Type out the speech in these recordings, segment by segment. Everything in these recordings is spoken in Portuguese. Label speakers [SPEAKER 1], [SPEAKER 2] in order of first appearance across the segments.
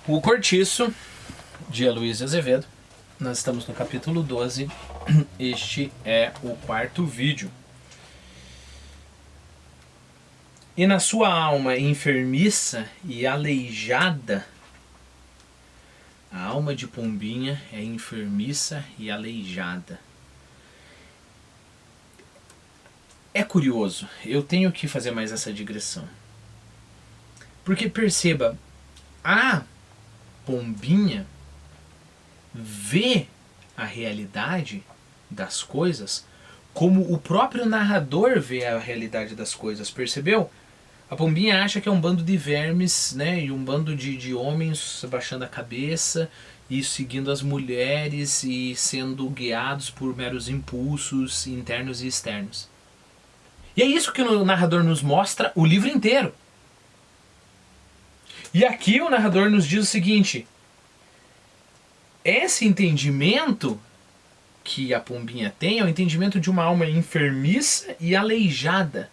[SPEAKER 1] O Cortiço, de Aloysio Azevedo. Nós estamos no capítulo 12. Este é o quarto vídeo. E na sua alma enfermiça e aleijada, a alma de Pombinha é enfermiça e aleijada. É curioso, eu tenho que fazer mais essa digressão. Porque perceba, a Pombinha vê a realidade das coisas como o próprio narrador vê a realidade das coisas, percebeu? A Pombinha acha que é um bando de vermes, né, e um bando de homens abaixando a cabeça e seguindo as mulheres e sendo guiados por meros impulsos internos e externos. E é isso que o narrador nos mostra o livro inteiro. E aqui o narrador nos diz o seguinte: esse entendimento que a Pombinha tem é o entendimento de uma alma enfermiça e aleijada.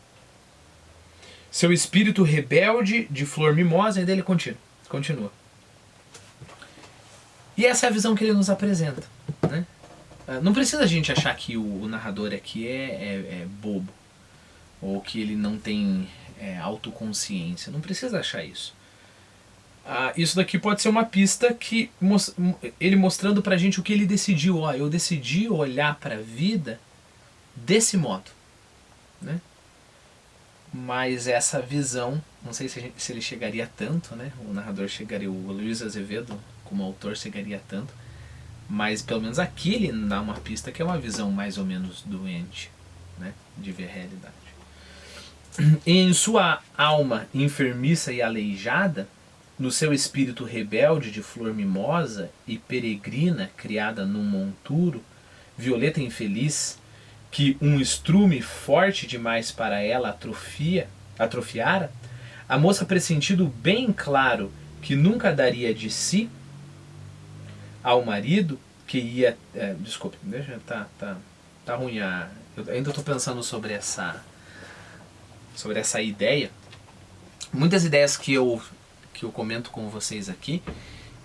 [SPEAKER 1] Seu espírito rebelde de flor mimosa, e dele continua. E essa é a visão que ele nos apresenta, né? Não precisa a gente achar que o narrador aqui é bobo, ou que ele não tem autoconsciência. Não precisa achar isso. Isso daqui pode ser uma pista que ele mostrando pra gente o que ele decidiu. Eu decidi olhar pra vida desse modo, né? Mas essa visão, não sei se ele chegaria tanto, né? O narrador chegaria, o Aloysio Azevedo como autor chegaria tanto, mas pelo menos aqui ele dá uma pista que é uma visão mais ou menos doente, né? De ver a realidade. Em sua alma enfermiça e aleijada, no seu espírito rebelde de flor mimosa e peregrina criada num monturo, violeta infeliz, que um estrume forte demais para ela atrofiara, a moça pressentindo bem claro que nunca daria de si ao marido que ia... desculpe, deixa, tá ruim eu ainda estou pensando sobre essa ideia. Muitas ideias que eu comento com vocês aqui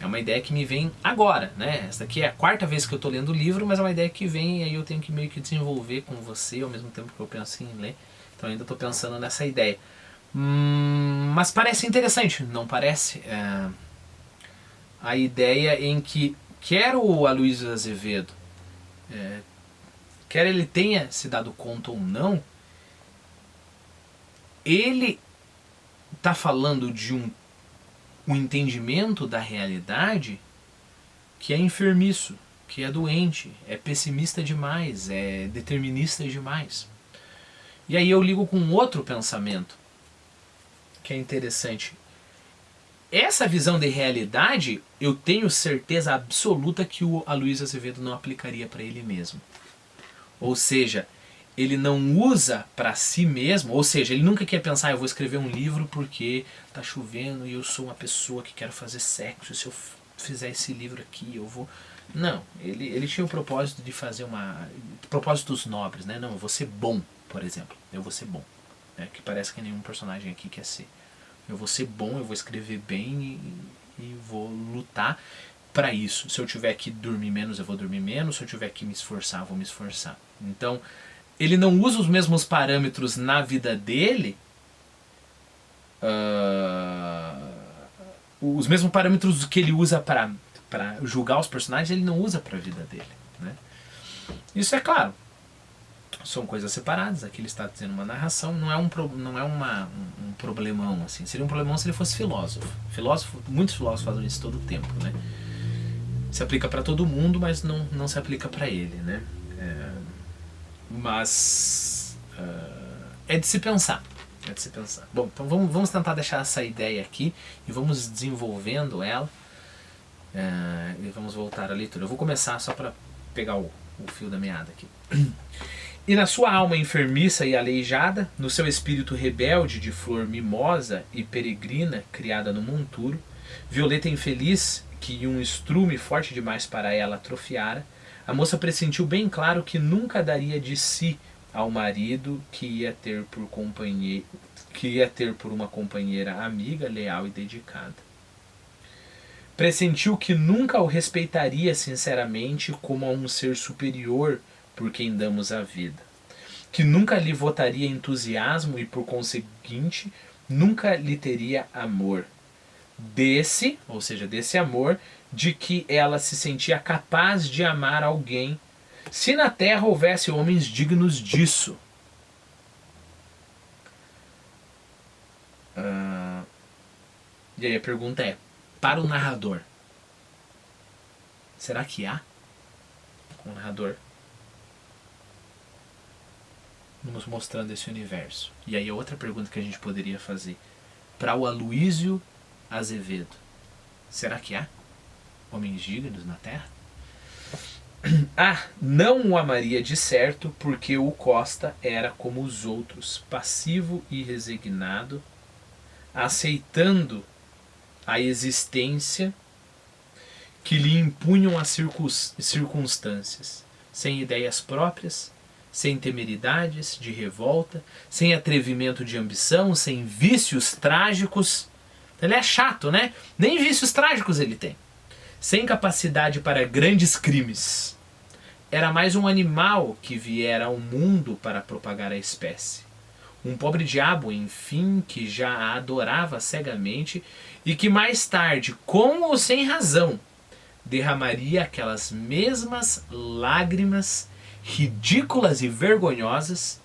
[SPEAKER 1] é uma ideia que me vem agora, né? Essa aqui é a quarta vez que eu estou lendo o livro, mas é uma ideia que vem e aí eu tenho que meio que desenvolver com você ao mesmo tempo que eu penso em ler. Então ainda estou pensando nessa ideia. Mas parece interessante, não parece? A ideia em que quer o Aloysio Azevedo, quer ele tenha se dado conta ou não, ele está falando de um entendimento da realidade que é enfermiço, que é doente, é pessimista demais, é determinista demais. E aí eu ligo com outro pensamento que é interessante. Essa visão de realidade eu tenho certeza absoluta que o Aloysio Azevedo não aplicaria para ele mesmo. Ou seja, ele não usa para si mesmo, ou seja, ele nunca quer pensar, eu vou escrever um livro porque tá chovendo e eu sou uma pessoa que quero fazer sexo, se eu fizer esse livro aqui eu vou... Não, ele tinha o propósito de fazer propósitos nobres, né? Não, eu vou ser bom, por exemplo, eu vou ser bom, né? Que parece que nenhum personagem aqui quer ser. Eu vou ser bom, eu vou escrever bem e vou lutar para isso. Se eu tiver que dormir menos, eu vou dormir menos, se eu tiver que me esforçar, eu vou me esforçar. Então, ele não usa os mesmos parâmetros na vida dele, os mesmos parâmetros que ele usa para julgar os personagens, ele não usa para a vida dele, né? Isso é claro, são coisas separadas. Aqui ele está dizendo uma narração, não é um problemão assim. Seria um problemão se ele fosse filósofo. Muitos filósofos fazem isso todo o tempo, né? Se aplica para todo mundo, mas não se aplica para ele, né? Mas é de se pensar. Bom, então vamos tentar deixar essa ideia aqui e vamos desenvolvendo ela e vamos voltar à leitura. Eu vou começar só para pegar o fio da meada aqui. E na sua alma enfermiça e aleijada, no seu espírito rebelde de flor mimosa e peregrina criada no monturo, violeta infeliz que um estrume forte demais para ela atrofiara, a moça pressentiu bem claro que nunca daria de si ao marido que ia ter por uma companheira amiga, leal e dedicada. pressentiu que nunca o respeitaria sinceramente como a um ser superior por quem damos a vida, que nunca lhe votaria entusiasmo e, por conseguinte, nunca lhe teria amor. Desse, ou seja, desse amor, de que ela se sentia capaz de amar alguém, se na terra houvesse homens dignos disso. E aí a pergunta é, para o narrador, será que há um narrador nos mostrando esse universo? E aí a outra pergunta que a gente poderia fazer, para o Aloísio Azevedo, será que há homens dignos na Terra? Não o amaria de certo, porque o Costa era como os outros, passivo e resignado, aceitando a existência que lhe impunham as circunstâncias, sem ideias próprias, sem temeridades de revolta, sem atrevimento de ambição, sem vícios trágicos. Ele é chato, né? Nem vícios trágicos ele tem. Sem capacidade para grandes crimes. Era mais um animal que viera ao mundo para propagar a espécie. Um pobre diabo, enfim, que já a adorava cegamente e que mais tarde, com ou sem razão, derramaria aquelas mesmas lágrimas ridículas e vergonhosas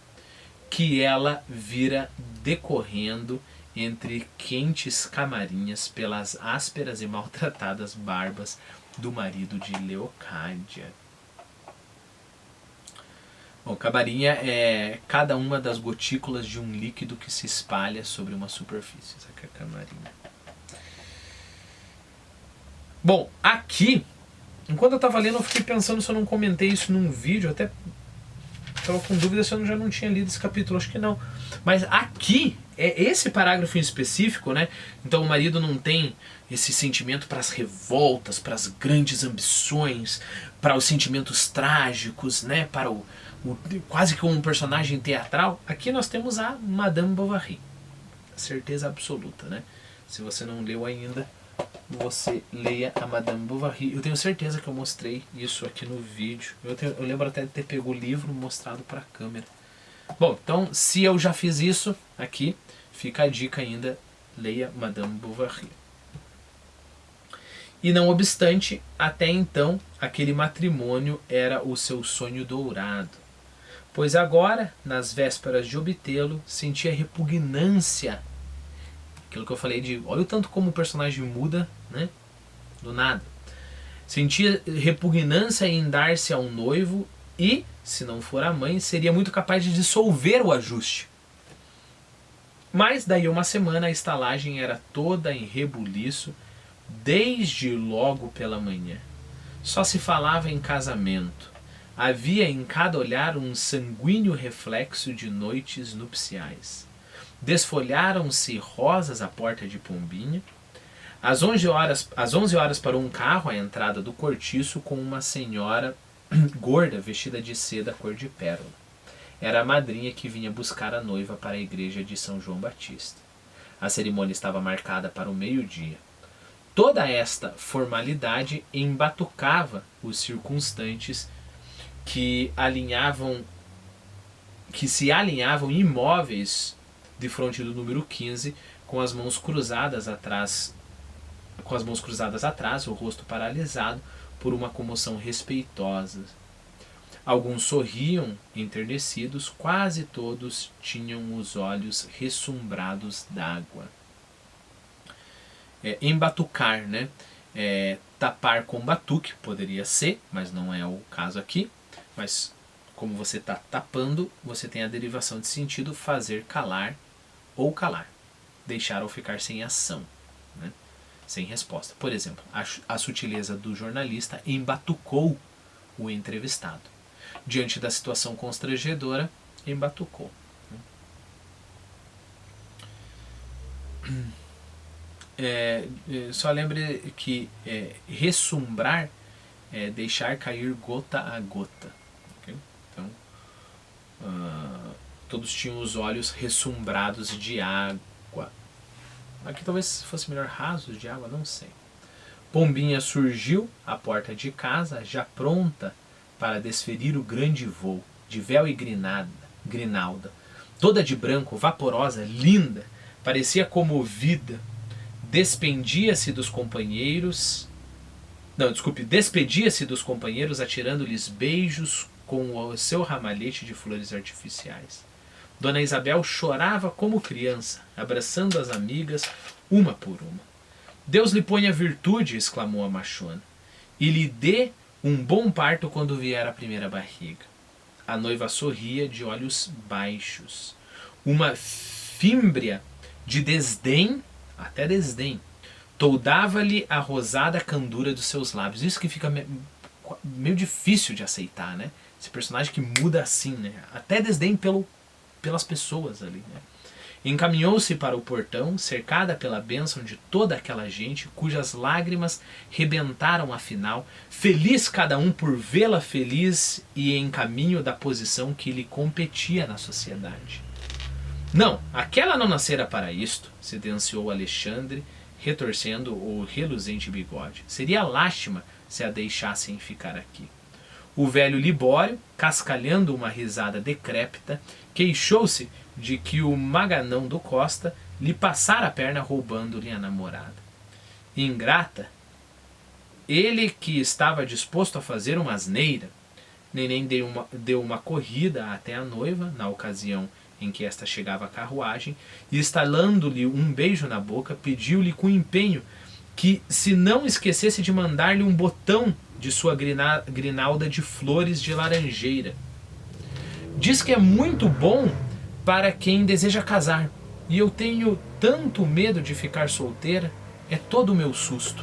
[SPEAKER 1] que ela vira decorrendo entre quentes camarinhas pelas ásperas e maltratadas barbas do marido de Leocádia. Bom, camarinha é cada uma das gotículas de um líquido que se espalha sobre uma superfície. Essa aqui é a camarinha. Bom, aqui, enquanto eu estava lendo, eu fiquei pensando se eu não comentei isso num vídeo, até estava com dúvida se eu já não tinha lido esse capítulo, acho que não. Mas aqui, é esse parágrafo em específico, né? Então o marido não tem esse sentimento para as revoltas, para as grandes ambições, para os sentimentos trágicos, né? Para o quase que um personagem teatral. Aqui nós temos a Madame Bovary. Certeza absoluta, né? Se você não leu ainda, você leia a Madame Bovary. Eu tenho certeza que eu mostrei isso aqui no vídeo. Eu lembro até de ter pego o livro mostrado para a câmera. Bom, então se eu já fiz isso aqui, fica a dica ainda, leia Madame Bovary. E não obstante, até então, aquele matrimônio era o seu sonho dourado. Pois agora, nas vésperas de obtê-lo, sentia repugnância. Aquilo que eu falei de, olha o tanto como o personagem muda, né? Do nada. Sentia repugnância em dar-se a um noivo e, se não for a mãe, seria muito capaz de dissolver o ajuste. Mas daí uma semana a estalagem era toda em rebuliço, desde logo pela manhã. Só se falava em casamento. Havia em cada olhar um sanguíneo reflexo de noites nupciais. Desfolharam-se rosas à porta de Pombinha. Às 11 horas parou um carro à entrada do cortiço com uma senhora gorda vestida de seda cor de pérola. Era a madrinha que vinha buscar a noiva para a igreja de São João Batista. A cerimônia estava marcada para o meio-dia. Toda esta formalidade embatucava os circunstantes que se alinhavam imóveis de frente do número 15, com as mãos cruzadas atrás, o rosto paralisado por uma comoção respeitosa. Alguns sorriam enternecidos, quase todos tinham os olhos ressumbrados d'água. Embatucar, né? Tapar com batuque, poderia ser, mas não é o caso aqui. Mas como você está tapando, você tem a derivação de sentido fazer calar ou calar. Deixar ou ficar sem ação, né? Sem resposta. Por exemplo, a sutileza do jornalista embatucou o entrevistado. Diante da situação constrangedora, embatucou. Só lembre que ressumbrar é deixar cair gota a gota. Okay? Então, todos tinham os olhos ressumbrados de água. Aqui talvez fosse melhor rasos de água, não sei. Pombinha surgiu à porta de casa, já pronta para desferir o grande voo, de véu e grinalda. Toda de branco, vaporosa, linda, parecia comovida. Despedia-se dos companheiros atirando-lhes beijos com o seu ramalhete de flores artificiais. Dona Isabel chorava como criança, abraçando as amigas, uma por uma. Deus lhe ponha virtude, exclamou a machona, e lhe dê um bom parto quando vier a primeira barriga. A noiva sorria de olhos baixos. Uma fímbria de desdém, até desdém, toldava-lhe a rosada candura dos seus lábios. Isso que fica meio difícil de aceitar, né? Esse personagem que muda assim, né? Até desdém pelas pessoas ali, né? Encaminhou-se para o portão, cercada pela bênção de toda aquela gente, cujas lágrimas rebentaram afinal, feliz cada um por vê-la feliz e em caminho da posição que lhe competia na sociedade. Não, aquela não nascera para isto, sentenciou Alexandre, retorcendo o reluzente bigode. Seria lástima se a deixassem ficar aqui. O velho Libório, cascalhando uma risada decrépita, queixou-se de que o Maganão do Costa lhe passara a perna roubando-lhe a namorada. Ingrata, ele que estava disposto a fazer uma asneira. Neném deu uma corrida até a noiva, na ocasião em que esta chegava à carruagem, e estalando-lhe um beijo na boca, pediu-lhe com empenho que se não esquecesse de mandar-lhe um botão de sua grinalda de flores de laranjeira. Diz que é muito bom para quem deseja casar, e eu tenho tanto medo de ficar solteira, é todo o meu susto.